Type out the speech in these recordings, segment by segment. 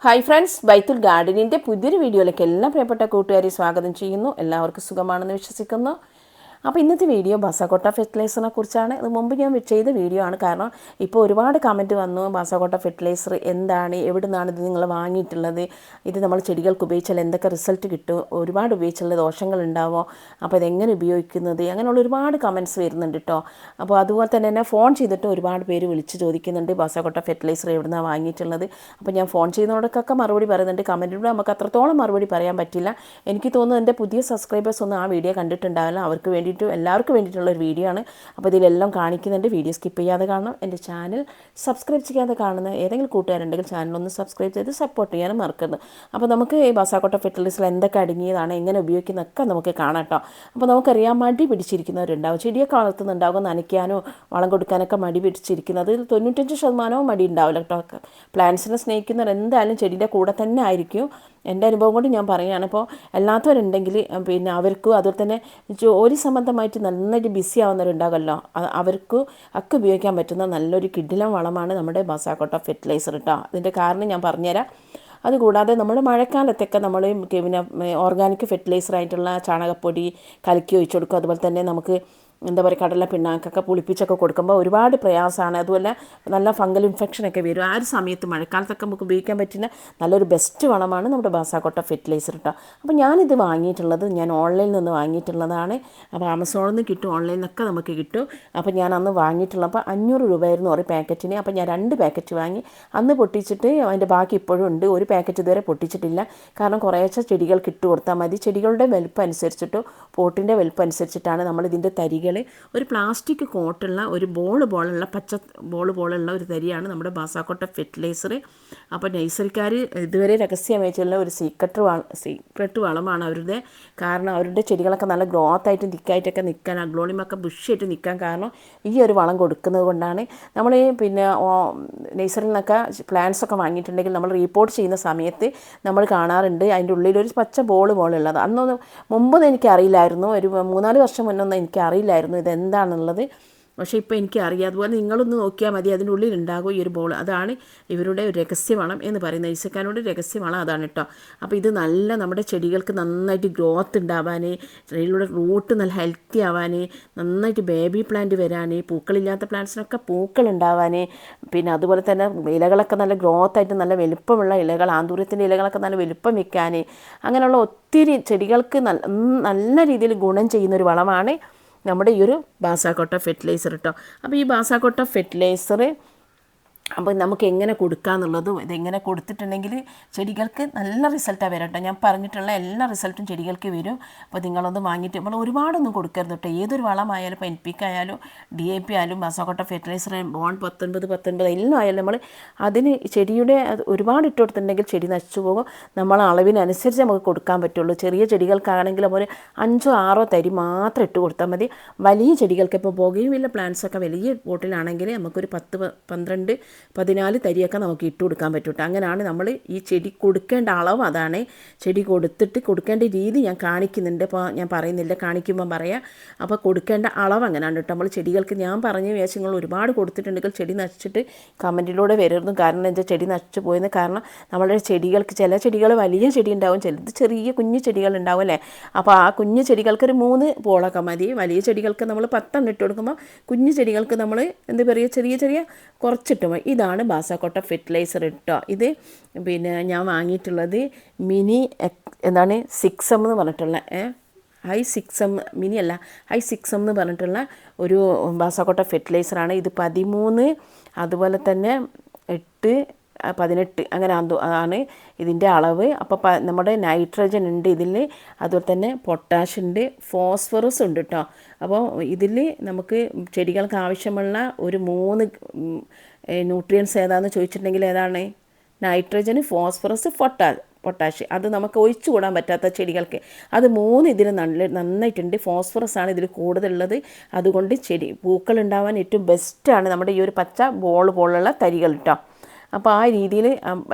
Hi friends, ബൈത്തുൽ ഗാർഡനിൻ്റെ പുതിയൊരു വീഡിയോയിലേക്ക് എല്ലാ പ്രിയപ്പെട്ട കൂട്ടുകാരെ സ്വാഗതം ചെയ്യുന്നു. എല്ലാവർക്കും സുഖമാണെന്ന് വിശ്വസിക്കുന്നു. അപ്പോൾ ഇന്നത്തെ വീഡിയോ ബാസാക്കോട്ട ഫെർട്ടിലൈസറിനെ കുറിച്ചാണ്. ഇത് മുമ്പ് ഞാൻ ചെയ്ത വീഡിയോ ആണ്. കാരണം ഇപ്പോൾ ഒരുപാട് കമൻറ്റ് വന്നു, ബാസാക്കോട്ട ഫെർട്ടിലൈസർ എന്താണ്, എവിടെ നിന്നാണ് ഇത് നിങ്ങൾ വാങ്ങിയിട്ടുള്ളത്, ഇത് നമ്മൾ ചെടികൾക്ക് ഉപയോഗിച്ചാൽ എന്തൊക്കെ റിസൾട്ട് കിട്ടും, ഒരുപാട് ഉപയോഗിച്ചുള്ള ദോഷങ്ങളുണ്ടാവോ, അപ്പോൾ ഇതെങ്ങനെ ഉപയോഗിക്കുന്നത്, അങ്ങനെയുള്ള ഒരുപാട് കമൻറ്റ്സ് വരുന്നുണ്ട് കേട്ടോ. അപ്പോൾ അതുപോലെ തന്നെ എന്നെ ഫോൺ ചെയ്തിട്ട് ഒരുപാട് പേര് വിളിച്ച് ചോദിക്കുന്നുണ്ട് ബാസാക്കോട്ട ഫെർട്ടിലൈസർ എവിടെ നിന്നാണ് വാങ്ങിയിട്ടുള്ളത്. അപ്പോൾ ഞാൻ ഫോൺ ചെയ്യുന്നവർക്കൊക്കെ മറുപടി പറയുന്നുണ്ട്. കമൻറ്റിലൂടെ നമുക്ക് അത്രത്തോളം മറുപടി പറയാൻ പറ്റില്ല. എനിക്ക് തോന്നുന്നു എൻ്റെ പുതിയ സബ്സ്ക്രൈബേഴ്സ് ഒന്നും ആ വീഡിയോ കണ്ടിട്ടുണ്ടാവില്ല. അവർക്ക് വേണ്ടിയിട്ട് എല്ലാവർക്കും വേണ്ടിയിട്ടുള്ളൊരു വീഡിയോ ആണ്. അപ്പോൾ ഇതിലെല്ലാം കാണിക്കുന്നുണ്ട്. വീഡിയോ സ്കിപ്പ് ചെയ്യാതെ കാണണം. എൻ്റെ ചാനൽ സബ്സ്ക്രൈബ് ചെയ്യാതെ കാണുന്ന ഏതെങ്കിലും കൂട്ടുകാരുണ്ടെങ്കിൽ ചാനലൊന്ന് സബ്സ്ക്രൈബ് ചെയ്ത് സപ്പോർട്ട് ചെയ്യാനും മറക്കരുത്. അപ്പോൾ നമുക്ക് ഈ ബാസാക്കോട്ട ഫെർട്ടിലൈസർ എന്തൊക്കെ അടങ്ങിയതാണ്, എങ്ങനെ ഉപയോഗിക്കുന്നതൊക്കെ നമുക്ക് കാണാം കേട്ടോ. അപ്പോൾ നമുക്കറിയാം, മടി പിടിച്ചിരിക്കുന്നവരുണ്ടാവും, ചെടിയൊക്കെ വളർത്തുന്നുണ്ടാകും, നനയ്ക്കാനോ വളം കൊടുക്കാനൊക്കെ മടി പിടിച്ചിരിക്കുന്നത് 95% മടി ഉണ്ടാവില്ല കേട്ടോ. പ്ലാന്റ്സിനെ സ്നേഹിക്കുന്നവർ എന്തായാലും ചെടിയുടെ കൂടെ തന്നെ ആയിരിക്കും. എൻ്റെ അനുഭവം കൊണ്ട് ഞാൻ പറയുകയാണ്. ഇപ്പോൾ അല്ലാത്തവരുണ്ടെങ്കിൽ പിന്നെ അവർക്കും അതുപോലെ തന്നെ ജോലി സംബന്ധമായിട്ട് നന്നായിട്ട് ബിസി ആവുന്നവരുണ്ടാകുമല്ലോ, അവർക്ക് ഒക്കെ ഉപയോഗിക്കാൻ പറ്റുന്ന നല്ലൊരു കിടിലൻ വളമാണ് നമ്മുടെ ബാസാക്കോട്ട ഫെർട്ടിലൈസർ കേട്ടോ. അതിൻ്റെ കാരണം ഞാൻ പറഞ്ഞുതരാം. അതുകൂടാതെ നമ്മുടെ മഴക്കാലത്തൊക്കെ നമ്മൾ പിന്നെ ഓർഗാനിക് ഫെർട്ടിലൈസറായിട്ടുള്ള ചാണകപ്പൊടി കലക്കി ഒഴിച്ചു കൊടുക്കും. അതുപോലെ തന്നെ നമുക്ക് എന്താ പറയുക, കടല പിണ്ണാക്കൊക്കെ പുളിപ്പിച്ചൊക്കെ കൊടുക്കുമ്പോൾ ഒരുപാട് പ്രയാസമാണ്. അതുപോലെ നല്ല ഫംഗൽ ഇൻഫെക്ഷനൊക്കെ വരും. ആ ഒരു സമയത്ത് മഴക്കാലത്തൊക്കെ നമുക്ക് ഉപയോഗിക്കാൻ പറ്റുന്ന നല്ലൊരു ബെസ്റ്റ് വളമാണ് നമ്മുടെ ബാസാക്കോട്ട ഫെർട്ടിലൈസർ കേട്ടോ. അപ്പോൾ ഞാനിത് വാങ്ങിയിട്ടുള്ളത് ഞാൻ ഓൺലൈനിൽ നിന്ന് വാങ്ങിയിട്ടുള്ളതാണ്. അപ്പോൾ ആമസോണിൽ നിന്ന് കിട്ടും, ഓൺലൈനിൽ നിന്നൊക്കെ നമുക്ക് കിട്ടും. അപ്പോൾ ഞാൻ അന്ന് വാങ്ങിയിട്ടുള്ളപ്പോൾ 500 രൂപയായിരുന്നു ഒരു പാക്കറ്റിന്. അപ്പോൾ ഞാൻ 2 പാക്കറ്റ് വാങ്ങി. അന്ന് പൊട്ടിച്ചിട്ട് അതിൻ്റെ ബാക്കി ഇപ്പോഴും ഉണ്ട്. ഒരു പാക്കറ്റ് ഇതുവരെ പൊട്ടിച്ചിട്ടില്ല. കാരണം കുറേശ്ശെ ചെടികൾക്ക് ഇട്ട് കൊടുത്താൽ മതി. ചെടികളുടെ വലുപ്പം അനുസരിച്ചിട്ടോ പോട്ടിൻ്റെ വലുപ്പം അനുസരിച്ചിട്ടാണ് നമ്മൾ ഇതിൻ്റെ തരികൾ. ഒരു പ്ലാസ്റ്റിക് കോട്ടുള്ള ഒരു ബോളുള്ള പച്ച ബോളുള്ള ഒരു തരിയാണ് നമ്മുടെ ബാസാക്കോട്ട ഫെർട്ടിലൈസർ. അപ്പോൾ നഴ്സറിക്കാർ ഇതുവരെ രഹസ്യമായിട്ടുള്ള ഒരു സീക്രട്ട് വളമാണ് അവരുടെ. കാരണം അവരുടെ ചെടികളൊക്കെ നല്ല ഗ്രോത്ത് ആയിട്ട് തിക്കായിട്ടൊക്കെ നിൽക്കാൻ, അഗ്ലോണിമൊക്കെ ബുഷിയായിട്ട് നിൽക്കാൻ കാരണം ഈ ഒരു വളം കൊടുക്കുന്നത് കൊണ്ടാണ്. നമ്മൾ പിന്നെ നഴ്സറിയിൽ നിന്നൊക്കെ പ്ലാന്റ്സൊക്കെ വാങ്ങിയിട്ടുണ്ടെങ്കിൽ നമ്മൾ റിപ്പോർട്ട് ചെയ്യുന്ന സമയത്ത് നമ്മൾ കാണാറുണ്ട് അതിൻ്റെ ഉള്ളിലൊരു പച്ച ബോളുള്ളത്. അന്നൊന്നും മുമ്പൊന്നും എനിക്കറിയില്ലായിരുന്നു. ഒരു 3-4 വർഷം മുന്നൊന്നും എനിക്കറിയില്ലായിരുന്നു ഇതെന്താണുള്ളത്. പക്ഷേ ഇപ്പോൾ എനിക്കറിയാം. അതുപോലെ നിങ്ങളൊന്ന് നോക്കിയാൽ മതി, അതിൻ്റെ ഉള്ളിലുണ്ടാകും ഈ ഒരു ബോൾ. അതാണ് ഇവരുടെ ഒരു രഹസ്യവളം എന്ന് പറയുന്നത്. ഈസക്കാരുടെ രഹസ്യവളം അതാണ് കേട്ടോ. അപ്പോൾ ഇത് നല്ല നമ്മുടെ ചെടികൾക്ക് നന്നായിട്ട് ഗ്രോത്ത് ഉണ്ടാവാൻ, ചെടികളുടെ റൂട്ട് നല്ല ഹെൽത്തി ആവാൻ, നന്നായിട്ട് ബേബി പ്ലാന്റ് വരാൻ, പൂക്കളില്ലാത്ത പ്ലാന്റ്സിനൊക്കെ പൂക്കൾ ഉണ്ടാവാൻ, പിന്നെ അതുപോലെ തന്നെ ഇലകളൊക്കെ നല്ല ഗ്രോത്ത് ആയിട്ട് നല്ല വലുപ്പമുള്ള ഇലകൾ, ആന്തൂര്യത്തിൻ്റെ ഇലകളൊക്കെ നല്ല വലുപ്പം വെക്കാൻ, അങ്ങനെയുള്ള ഒത്തിരി ചെടികൾക്ക് നല്ല രീതിയിൽ ഗുണം ചെയ്യുന്നൊരു വളമാണ് നമ്മുടെ ഈ ഒരു ബാസാക്കോട്ട ഫെർട്ടിലൈസർ കേട്ടോ. അപ്പോൾ ഈ ബാസാക്കോട്ട ഫെർട്ടിലൈസർ അപ്പോൾ നമുക്ക് എങ്ങനെ കൊടുക്കാമെന്നുള്ളതും ഇതെങ്ങനെ കൊടുത്തിട്ടുണ്ടെങ്കിൽ ചെടികൾക്ക് നല്ല റിസൾട്ടാണ് വരും കേട്ടോ. ഞാൻ പറഞ്ഞിട്ടുള്ള എല്ലാ റിസൾട്ടും ചെടികൾക്ക് വരും. അപ്പോൾ നിങ്ങളൊന്ന് വാങ്ങിയിട്ട് നമ്മൾ ഒരുപാടൊന്നും കൊടുക്കരുത് കേട്ടോ. ഏതൊരു വളമായാലും ഇപ്പോൾ NPK ആയാലും DAP ആയാലും ബാസാക്കോട്ട ഫെർട്ടിലൈസർ ബോൺ 19 എല്ലാം ആയാലും നമ്മൾ അതിന് ചെടിയുടെ ഒരുപാട് ഇട്ട് കൊടുത്തിട്ടുണ്ടെങ്കിൽ ചെടി നശിച്ചു പോകും. നമ്മൾ അളവിനനുസരിച്ച് നമുക്ക് കൊടുക്കാൻ പറ്റുള്ളൂ. ചെറിയ ചെടികൾക്കാണെങ്കിൽ ഒരു 5-6 തരി മാത്രം ഇട്ട് കൊടുത്താൽ മതി. വലിയ ചെടികൾക്ക് ഇപ്പോൾ ബൊഗെയിൻവില്ല പ്ലാന്റ്സൊക്കെ വലിയ പോട്ടിലാണെങ്കിൽ നമുക്കൊരു 10-14 തരിയൊക്കെ നമുക്ക് ഇട്ട് കൊടുക്കാൻ പറ്റും. അങ്ങനെയാണ് നമ്മൾ ഈ ചെടി കൊടുക്കേണ്ട അളവ്. അതാണ് ചെടി കൊടുക്കേണ്ട രീതി ഞാൻ കാണിക്കുന്നുണ്ട്. അപ്പോൾ ഞാൻ പറയുന്നില്ല, കാണിക്കുമ്പോൾ പറയാം. അപ്പോൾ കൊടുക്കേണ്ട അളവ് അങ്ങനെയാണ് കേട്ടോ. നമ്മൾ ചെടികൾക്ക് ഞാൻ പറഞ്ഞ വേഷങ്ങൾ ഒരുപാട് കൊടുത്തിട്ടുണ്ടെങ്കിൽ ചെടി നശിച്ചിട്ട് കമൻറ്റിലൂടെ വരരുന്നു. കാരണം എന്താ ചെടി നശിച്ചു പോയെന്ന്. കാരണം നമ്മളുടെ ചെടികൾക്ക് ചില ചെടികൾ വലിയ ചെടി ഉണ്ടാവും, ചിലത് ചെറിയ കുഞ്ഞു ചെടികൾ ഉണ്ടാവും അല്ലേ. അപ്പോൾ ആ കുഞ്ഞു ചെടികൾക്ക് ഒരു 3 പോളൊക്കെ മതി. വലിയ ചെടികൾക്ക് നമ്മൾ 10 ഇട്ട് കൊടുക്കുമ്പോൾ കുഞ്ഞു ചെടികൾക്ക് നമ്മൾ എന്താ പറയുക, ചെറിയ കുറച്ചിട്ട് മതി. ഇതാണ് ബാസാക്കോട്ട ഫെർട്ടിലൈസർ കേട്ടോ. ഇത് പിന്നെ ഞാൻ വാങ്ങിയിട്ടുള്ളത് മിനി 6M എന്ന് പറഞ്ഞിട്ടുള്ള ഹൈ 6M മിനി അല്ല, ഹൈ 6M എന്ന് പറഞ്ഞിട്ടുള്ള ഒരു ബാസാക്കോട്ട ഫെർട്ടിലൈസറാണ്. ഇത് 13, അതുപോലെ തന്നെ 8, 18 അങ്ങനെ ആണ് ഇതിൻ്റെ അളവ്. അപ്പോൾ നമ്മുടെ നൈട്രജൻ ഉണ്ട് ഇതിൽ, അതുപോലെ തന്നെ പൊട്ടാഷ് ഉണ്ട്, ഫോസ്ഫറസ് ഉണ്ട് കേട്ടോ. അപ്പോൾ ഇതിൽ നമുക്ക് ചെടികൾക്ക് ആവശ്യമുള്ള ഒരു 3 ന്യൂട്രിയൻസ് ഏതാണെന്ന് ചോദിച്ചിട്ടുണ്ടെങ്കിൽ ഏതാണ്? Nitrogen, phosphorus, potash. അത് നമുക്ക് ഒഴിച്ചു കൂടാൻ പറ്റാത്ത ചെടികൾക്ക് അത് 3 ഇതിൽ നന്നായിട്ടുണ്ട്. ഫോസ്ഫറസ് ആണ് ഇതിൽ കൂടുതലുള്ളത്. അതുകൊണ്ട് പൂക്കൾ ഉണ്ടാവാൻ ഏറ്റവും ബെസ്റ്റാണ് നമ്മുടെ ഈ ഒരു പച്ച പോലുള്ള തരികൾ കേട്ടോ. അപ്പോൾ ആ രീതിയിൽ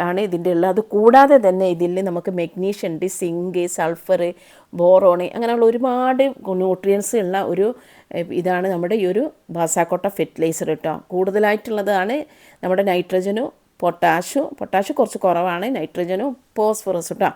ആണ് ഇതിൻ്റെ ഉള്ളത്. അത് കൂടാതെ തന്നെ ഇതിൽ നമുക്ക് മെഗ്നീഷ്യം ഉണ്ട്, സിങ്ക്, സൾഫർ, ബോറോൺ, അങ്ങനെയുള്ള ഒരുപാട് ന്യൂട്രിയൻസ് ഉള്ള ഒരു ഇതാണ് നമ്മുടെ ഈ ഒരു ബാസാക്കോട്ട ഫെർട്ടിലൈസർ കേട്ടോ. കൂടുതലായിട്ടുള്ളതാണ് നമ്മുടെ നൈട്രജനും പൊട്ടാഷ് കുറച്ച് കുറവാണ്, നൈട്രജനും ഫോസ്ഫറസും കേട്ടോ.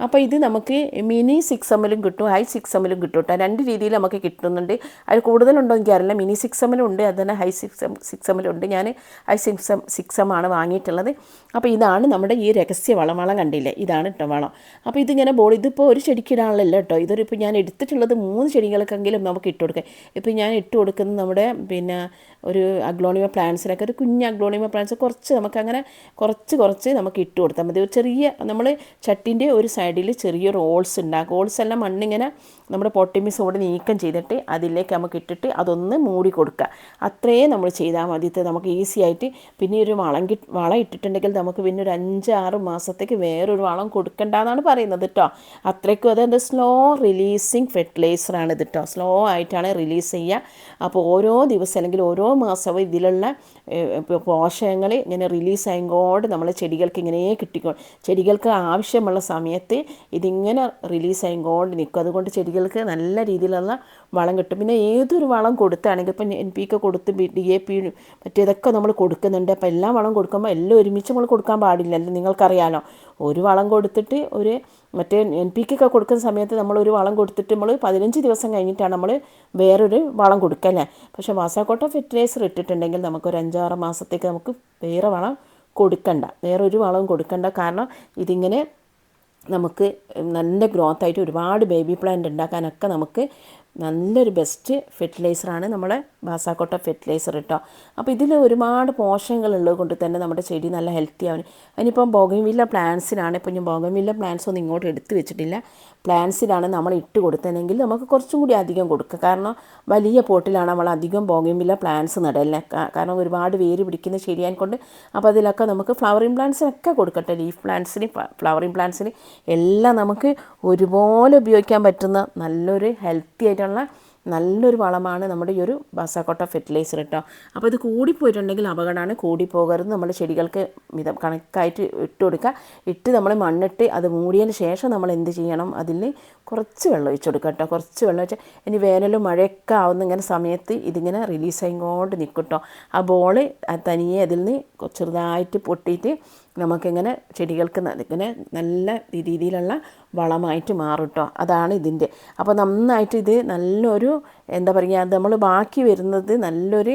അപ്പോൾ ഇത് നമുക്ക് മിനി 6M കിട്ടും, ഹൈ 6M കിട്ടും കേട്ടോ. 2 രീതിയിൽ നമുക്ക് കിട്ടുന്നുണ്ട്. അതിൽ കൂടുതലുണ്ടോ എനിക്കറിയില്ല. മിനി 6M ഉണ്ട്, അത് തന്നെ ഹൈ 6M ഉണ്ട്. ഞാൻ ഹൈ 6M ആണ് വാങ്ങിയിട്ടുള്ളത്. അപ്പോൾ ഇതാണ് നമ്മുടെ ഈ രഹസ്യ വളം കണ്ടില്ലേ, ഇതാണ് കേട്ടോ വളം. അപ്പോൾ ഇതിങ്ങനെ ഇതിപ്പോൾ ഒരു ചെടിക്കിടാനുള്ളല്ലോ കേട്ടോ, ഇപ്പോൾ ഞാൻ എടുത്തിട്ടുള്ളത് 3 ചെടികൾക്കെങ്കിലും നമുക്ക് ഇട്ട് കൊടുക്കാം. ഇപ്പോൾ ഞാൻ ഇട്ട് കൊടുക്കുന്നത് നമ്മുടെ ഒരു അഗ്ലോണിമ പ്ലാന്റ്സിനൊക്കെ, ഒരു കുഞ്ഞ് അഗ്ലോണിമ പ്ലാന്റ്സ് കുറച്ച് നമുക്കങ്ങനെ കുറച്ച് നമുക്ക് ഇട്ട് കൊടുത്താൽ മതി. ഒരു ചെറിയ നമ്മൾ ചട്ടിൻ്റെ ഒരു സൈഡിൽ ചെറിയൊരു ഹോൾസ് ഉണ്ടാക്കും. ഹോൾസ് എല്ലാം മണ്ണിങ്ങനെ നമ്മുടെ പൊട്ടിമിക്സോട് നീക്കം ചെയ്തിട്ട് അതിലേക്ക് നമുക്ക് ഇട്ടിട്ട് അതൊന്ന് മൂടി കൊടുക്കുക. അത്രയേ നമ്മൾ ചെയ്താൽ മതി. നമുക്ക് ഈസി ആയിട്ട് പിന്നെ ഒരു വളം ഇട്ടിട്ടുണ്ടെങ്കിൽ നമുക്ക് പിന്നെ ഒരു 5-6 മാസത്തേക്ക് വേറൊരു വളം കൊടുക്കേണ്ടതെന്നാണ് പറയുന്നത് കേട്ടോ. അത്രയ്ക്കും അതെന്ത് സ്ലോ റിലീസിങ് ഫെർട്ടിലൈസറാണ് ഇത് കേട്ടോ. സ്ലോ ആയിട്ടാണ് റിലീസ് ചെയ്യുക. അപ്പോൾ ഓരോ ദിവസം അല്ലെങ്കിൽ ഓരോ മാസവും ഇതിലുള്ള പോഷകങ്ങൾ ഇങ്ങനെ റിലീസ് ആയിക്കോണ്ട് നമ്മൾ ചെടികൾക്ക് ഇങ്ങനെ കിട്ടിക്കോ. ചെടികൾക്ക് ആവശ്യമുള്ള സമയത്ത് ഇതിങ്ങനെ റിലീസ് ആയിക്കോണ്ട് നിൽക്കും. അതുകൊണ്ട് ചെടികൾക്ക് നല്ല രീതിയിലുള്ള വളം കിട്ടും. പിന്നെ ഏതൊരു വളം കൊടുത്താണെങ്കിൽ ഇപ്പം NPK കൊടുത്ത് DAP മറ്റേതൊക്കെ നമ്മൾ കൊടുക്കുന്നുണ്ട്. അപ്പോൾ എല്ലാ വളം കൊടുക്കുമ്പോൾ എല്ലാം ഒരുമിച്ച് നമ്മൾ കൊടുക്കാൻ പാടില്ലല്ലോ, നിങ്ങൾക്കറിയാലോ. ഒരു വളം കൊടുത്തിട്ട് മറ്റേ NPK ഒക്കെ കൊടുക്കുന്ന സമയത്ത് നമ്മളൊരു വളം കൊടുത്തിട്ട് നമ്മൾ 15 ദിവസം കഴിഞ്ഞിട്ടാണ് നമ്മൾ വേറൊരു വളം കൊടുക്കല്ലേ. പക്ഷേ വാസാക്കോട്ട ഫെർട്ടിലൈസർ ഇട്ടിട്ടുണ്ടെങ്കിൽ നമുക്കൊരു 5-6 മാസത്തേക്ക് നമുക്ക് വേറെ വളം കൊടുക്കണ്ട, വേറൊരു വളവും കൊടുക്കണ്ട. കാരണം ഇതിങ്ങനെ നമുക്ക് നല്ല ഗ്രോത്ത് ആയിട്ട് ഒരുപാട് ബേബി പ്ലാന്റ് ഉണ്ടാക്കാനൊക്കെ നമുക്ക് നല്ലൊരു ബെസ്റ്റ് ഫെർട്ടിലൈസറാണ് നമ്മുടെ ബാസാക്കോട്ട ഫെർട്ടിലൈസർ കേട്ടോ. അപ്പോൾ ഇതിൽ ഒരുപാട് പോഷകങ്ങളുള്ളത് കൊണ്ട് തന്നെ നമ്മുടെ ചെടി നല്ല ഹെൽത്തി ആവും. അതിനിപ്പം ബോഗൻവില്ല പ്ലാന്റ്സിനാണ്, ഇപ്പോൾ ഞാൻ ബോഗൻവില്ല പ്ലാന്റ്സ് ഒന്നും ഇങ്ങോട്ട് എടുത്ത് വെച്ചിട്ടില്ല. പ്ലാന്റ്സിലാണ് നമ്മൾ ഇട്ട് കൊടുത്തതെങ്കിൽ നമുക്ക് കുറച്ചും കൂടി അധികം കൊടുക്കുക. കാരണം വലിയ പോട്ടിലാണ് നമ്മൾ അധികം ബോഗൻവില്ല പ്ലാന്റ്സ് നടല്ലേ, കാരണം ഒരുപാട് വേര് പിടിക്കുന്ന ശരിയാൻ കൊണ്ട്. അപ്പോൾ അതിലൊക്കെ നമുക്ക് ഫ്ലവറിങ് പ്ലാന്റ്സിനൊക്കെ കൊടുക്കട്ടെ, ലീഫ് പ്ലാന്റ്സിന് ഫ്ലവറിങ് പ്ലാന്റ്സിന് എല്ലാം നമുക്ക് ഒരുപോലെ ഉപയോഗിക്കാൻ പറ്റുന്ന നല്ലൊരു ഹെൽത്തി ആയിട്ടുള്ള നല്ലൊരു വളമാണ് നമ്മുടെ ഈ ഒരു ബാസാക്കോട്ട ഫെർട്ടിലൈസർ കേട്ടോ. അപ്പോൾ ഇത് കൂടിപ്പോയിട്ടുണ്ടെങ്കിൽ അപകടമാണ്, കൂടിപ്പോകരുത്. നമ്മൾ ചെടികൾക്ക് കണക്കായിട്ട് ഇട്ട് കൊടുക്കുക. ഇട്ട് നമ്മൾ മണ്ണിട്ട് അത് മൂടിയതിന് ശേഷം നമ്മൾ എന്ത് ചെയ്യണം, അതിൽ കുറച്ച് വെള്ളം ഒഴിച്ച് കൊടുക്കുക കേട്ടോ. കുറച്ച് വെള്ളം ഒഴിച്ച് ഇനി വേനലും മഴയൊക്കെ ആവുന്ന ഇങ്ങനെ സമയത്ത് ഇതിങ്ങനെ റിലീസ് ആയിക്കൊണ്ട് നിൽക്കും കേട്ടോ. ആ ബോൾ തനിയെ അതിൽ നിന്ന് ചെറുതായിട്ട് പൊട്ടിയിട്ട് നമുക്കിങ്ങനെ ചെടികൾക്ക് ഇങ്ങനെ നല്ല രീതിയിലുള്ള വളമായിട്ട് മാറും കേട്ടോ. അതാണ് ഇതിൻ്റെ. അപ്പോൾ നന്നായിട്ട് ഇത് നല്ലൊരു എന്താ പറയുക, നമ്മൾ ബാക്കി വരുന്നത് നല്ലൊരു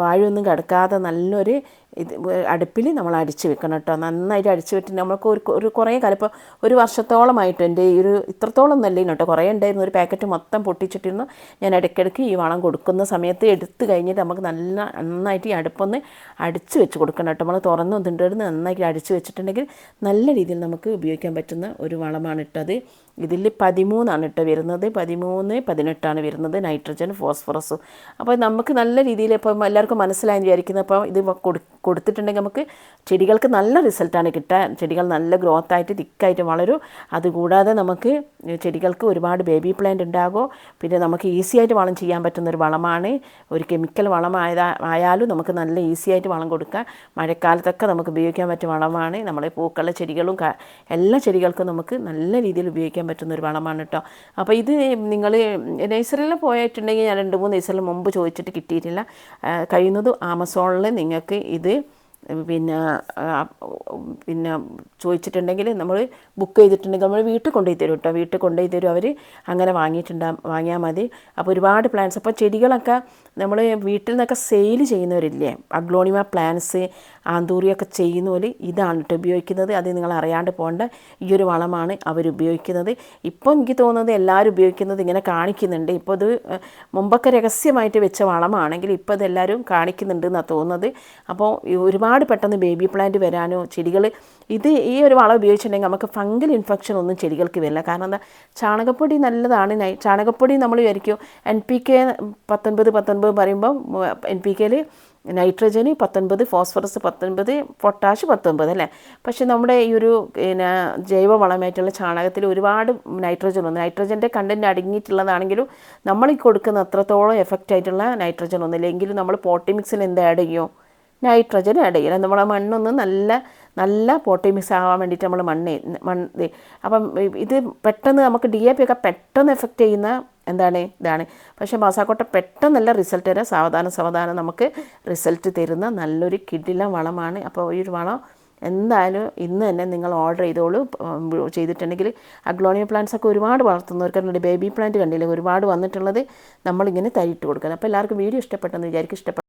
വാഴയൊന്നും കിടക്കാതെ നല്ലൊരു ഇത് അടുപ്പിൽ നമ്മൾ അടിച്ച് വെക്കണം കേട്ടോ. നന്നായിട്ട് അടിച്ച് വെച്ചിട്ട് നമുക്ക് ഒരു കുറേ കാലം, ഇപ്പോൾ ഒരു വർഷത്തോളമായിട്ട് എൻ്റെ ഈ ഒരു ഇത്രത്തോളം നല്ല കേട്ടോ, കുറേ ഉണ്ടായിരുന്നു. ഒരു പാക്കറ്റ് മൊത്തം പൊട്ടിച്ചിട്ടിരുന്നു. ഞാൻ ഇടയ്ക്കിടയ്ക്ക് ഈ വളം കൊടുക്കുന്ന സമയത്ത് എടുത്ത് കഴിഞ്ഞിട്ട് നമുക്ക് നന്നായിട്ട് ഈ അടുപ്പൊന്ന് അടിച്ച് വെച്ച് കൊടുക്കണം കേട്ടോ. നമ്മൾ തുറന്ന് തിണ്ടിടുന്ന് നന്നായിട്ട് അടിച്ച് വെച്ചിട്ടുണ്ടെങ്കിൽ നല്ല രീതിയിൽ നമുക്ക് ഉപയോഗിക്കാൻ പറ്റുന്ന ഒരു വളമാണ് ഇട്ടത്. ഇതിൽ 13 കേട്ടോ വരുന്നത്, 13, 18 വരുന്നത് നൈട്രജനും ഫോസ്ഫറസും. അപ്പോൾ നമുക്ക് നല്ല രീതിയിൽ ഇപ്പം എല്ലാവർക്കും മനസ്സിലായെന്ന് വിചാരിക്കുന്നത്. അപ്പോൾ ഇത് കൊടുത്തിട്ടുണ്ടെങ്കിൽ നമുക്ക് ചെടികൾക്ക് നല്ല റിസൾട്ടാണ് കിട്ടുക. ചെടികൾ നല്ല ഗ്രോത്തായിട്ട് തിക്കായിട്ട് വളരും. അതുകൂടാതെ നമുക്ക് ചെടികൾക്ക് ഒരുപാട് ബേബി പ്ലാന്റ് ഉണ്ടാകും. പിന്നെ നമുക്ക് ഈസി ആയിട്ട് വളം ചെയ്യാൻ പറ്റുന്നൊരു വളമാണ്. ഒരു കെമിക്കൽ വളമായാലും നമുക്ക് നല്ല ഈസി ആയിട്ട് വളം കൊടുക്കാം. മഴക്കാലത്തൊക്കെ നമുക്ക് ഉപയോഗിക്കാൻ പറ്റിയ വളമാണ്. നമ്മളെ പൂക്കളുടെ ചെടികളും എല്ലാ ചെടികൾക്കും നമുക്ക് നല്ല രീതിയിൽ ഉപയോഗിക്കാൻ പറ്റുന്നൊരു വളമാണ് കേട്ടോ. അപ്പോൾ ഇത് നിങ്ങൾ നഴ്സറിയിൽ പോയിട്ടുണ്ടെങ്കിൽ ഞാൻ 2-3 നഴ്സറിയിൽ മുമ്പ് ചോദിച്ചിട്ട് കിട്ടിയിട്ടില്ല. കഴിയുന്നതും ആമസോണിൽ നിങ്ങൾക്ക് ഇത് പിന്നെ ചോദിച്ചിട്ടുണ്ടെങ്കിൽ നമ്മൾ ബുക്ക് ചെയ്തിട്ടുണ്ടെങ്കിൽ നമ്മൾ വീട്ടിൽ കൊണ്ടുപോയി തരും കേട്ടോ. വീട്ടിൽ കൊണ്ടുപോയി തരും അവർ. അങ്ങനെ വാങ്ങിയാൽ മതി. അപ്പോൾ ഒരുപാട് പ്ലാന്റ്സ്, അപ്പോൾ ചെടികളൊക്കെ നമ്മൾ വീട്ടിൽ നിന്നൊക്കെ സെയിൽ ചെയ്യുന്നവരില്ലേ, അഗ്ലോണിമ പ്ലാന്റ്സ് ആന്തൂറിയൊക്കെ ചെയ്യുന്ന പോലെ ഇതാണ് കേട്ടോ ഉപയോഗിക്കുന്നത്. അത് നിങ്ങൾ അറിയാണ്ട് പോകേണ്ട ഈ ഒരു വളമാണ് അവരുപയോഗിക്കുന്നത്. ഇപ്പോൾ എനിക്ക് തോന്നുന്നത് എല്ലാവരും ഉപയോഗിക്കുന്നത് ഇങ്ങനെ കാണിക്കുന്നുണ്ട്. ഇപ്പോൾ ഇത് മുമ്പൊക്കെ രഹസ്യമായിട്ട് വെച്ച വളമാണെങ്കിൽ ഇപ്പോൾ ഇതെല്ലാവരും കാണിക്കുന്നുണ്ട് എന്നാണ് തോന്നുന്നത്. അപ്പോൾ ഒരുപാട് പെട്ടെന്ന് ബേബി പ്ലാന്റ് വരാനോ ചെടികൾ ഈ ഒരു വളം ഉപയോഗിച്ചിട്ടുണ്ടെങ്കിൽ നമുക്ക് ഫംഗൽ ഇൻഫെക്ഷൻ ഒന്നും ചെടികൾക്ക് വരില്ല. കാരണം എന്താ, ചാണകപ്പൊടി നല്ലതാണ്. ചാണകപ്പൊടി നമ്മൾ വിചാരിക്കും NPK 19 പറയുമ്പോൾ NPKയിൽ നൈട്രജന് 19, ഫോസ്ഫറസ് 19, പൊട്ടാഷ് 19 അല്ലേ. പക്ഷേ നമ്മുടെ ഈ ഒരു ജൈവ വളമായിട്ടുള്ള ചാണകത്തിൽ ഒരുപാട് നൈട്രജൻ്റെ കണ്ടൻറ്റ് അടങ്ങിയിട്ടുള്ളതാണെങ്കിലും നമ്മൾ ഈ കൊടുക്കുന്ന അത്രത്തോളം എഫക്റ്റ് ആയിട്ടുള്ള നൈട്രജൻ ഒന്നുമില്ല. എങ്കിലും നമ്മൾ പോട്ടി മിക്സിൽ എന്ത് ആഡ് ചെയ്യും, നൈട്രജൻ ആഡ് ചെയ്യണം. നമ്മളെ മണ്ണൊന്ന് നല്ല പോട്ടി മിക്സ് ആവാൻ വേണ്ടിയിട്ട് നമ്മൾ മണ്ണ് അപ്പം ഇത് പെട്ടെന്ന് നമുക്ക് DAP ഒക്കെ പെട്ടെന്ന് എഫക്റ്റ് ചെയ്യുന്ന ഇതാണ്. പക്ഷേ ബസാക്കോട്ട പെട്ടെന്നല്ല റിസൾട്ട് തരാം, സാവധാനം നമുക്ക് റിസൾട്ട് തരുന്ന നല്ലൊരു കിടിലൻ വളമാണ്. അപ്പോൾ ഈ ഒരു വളം എന്തായാലും ഇന്ന് തന്നെ നിങ്ങൾ ഓർഡർ ചെയ്തോളൂ. ചെയ്തിട്ടുണ്ടെങ്കിൽ അഗ്ലോണിയ പ്ലാന്റ്സ് ഒക്കെ ഒരുപാട് വളർത്തുന്നവർക്കുണ്ട്. ബേബി പ്ലാന്റ് കണ്ടില്ലേ ഒരുപാട് വന്നിട്ടുള്ളത്, നമ്മളിങ്ങനെ തരിയിട്ട് കൊടുക്കുന്നത്. അപ്പോൾ എല്ലാവർക്കും വീഡിയോ ഇഷ്ടപ്പെട്ടെന്ന് വിചാരിക്കും.